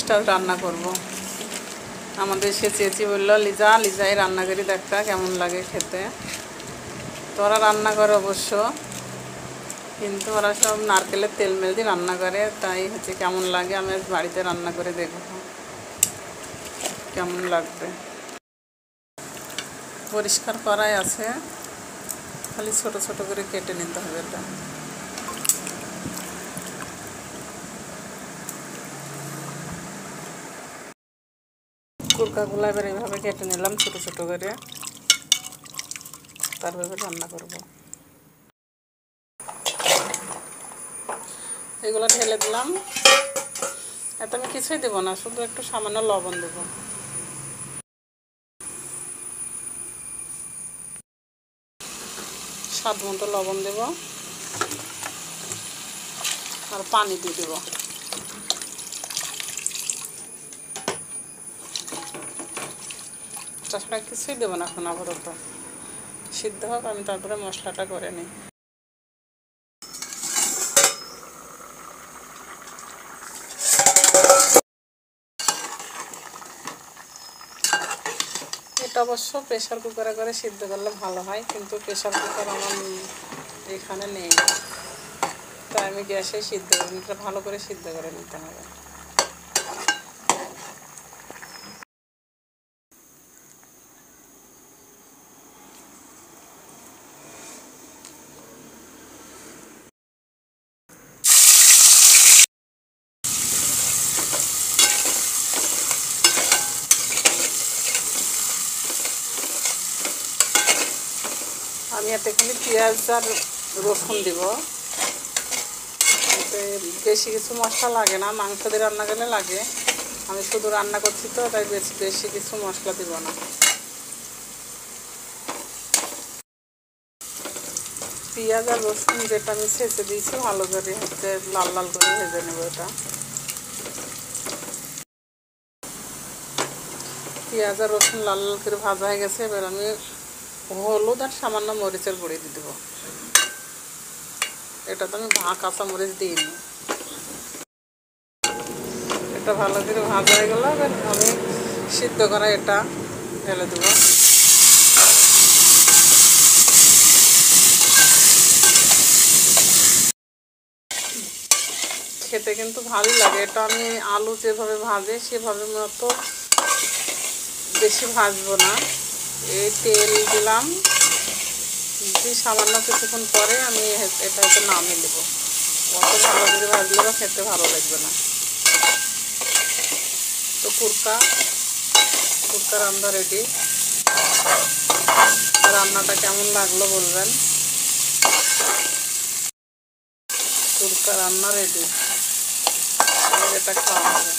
Style রান্না করব। আমাদের সে চেঁচি বললো লিজাই রান্না করি দেখা কেমন লাগে খেতে। তো ওরা রান্না করে অবশ্য, কিন্তু ওরা সব নারকেলের তেল মেল দিয়ে রান্না করে, তাই হচ্ছে কেমন লাগে আমি বাড়িতে রান্না করে দেখব কেমন লাগবে। পরিষ্কার করাই আছে, খালি ছোট ছোট করে কেটে নিতে হবে। এটা কুরকাগুলো এবার এইভাবে কেটে নিলাম ছোট ছোট করে, তারপরে রান্না করব। এগুলো ঢেলে দিলাম। এত আমি কিছুই দেবো না, শুধু একটু সামান্য লবণ দেব। স্বাদ মতো লবণ দেব আর পানি দিয়ে দেব। তাছাড়া কিছুই দেবো না এখন আপাতত, সিদ্ধ হোক, আমি তারপরে মশলাটা করে নিই। এটা অবশ্য প্রেশার কুকারে করে সিদ্ধ করলে ভালো হয়, কিন্তু প্রেশার কুকার আমার এখানে নেই, তাই আমি গ্যাসে সিদ্ধ করি। এটা ভালো করে সিদ্ধ করে নিতে হবে। আমি এতে খালি পেঁয়াজ আর রসুন দিব, বেশি কিছু মশলা লাগে না। মাংস দিয়ে রান্না করলে লাগে, আমি শুধু রান্না করছি তো, তাই বেশি কিছু মশলা দিব না। পেঁয়াজ আর রসুন যেটা আমি ছেঁচে দিয়েছি ভালো করে হচ্ছে লাল লাল করে ভেজে নেব। এটা পেঁয়াজ আর রসুন লাল লাল করে ভাজা হয়ে গেছে। এবার আমি হলুদ আর সামান্য মরিচের গুঁড়ি দিয়ে দেবো। এটা তো আমি কাঁচা মরিচ দিইনি। এটা ভালো করে ভাজা হয়ে গেল। এবার আমি সিদ্ধ করা এটা ঢেলে দেবো। খেতে কিন্তু ভালোই লাগে। এটা আমি আলু যেভাবে ভাজে সেভাবে মতো বেশি ভাজবো না। এই তেল দিলাম, দিয়ে সামান্য কিছুক্ষণ পরে আমি এটা হয়তো নামিয়ে নেব। অত ভালো করে ভাজলেও খেতে ভালো লাগবে না। তো কুরকা রান্না রেডি। রান্নাটা কেমন লাগলো বলবেন। কুরকা রান্না রেডি, এটা খাওয়া হবে।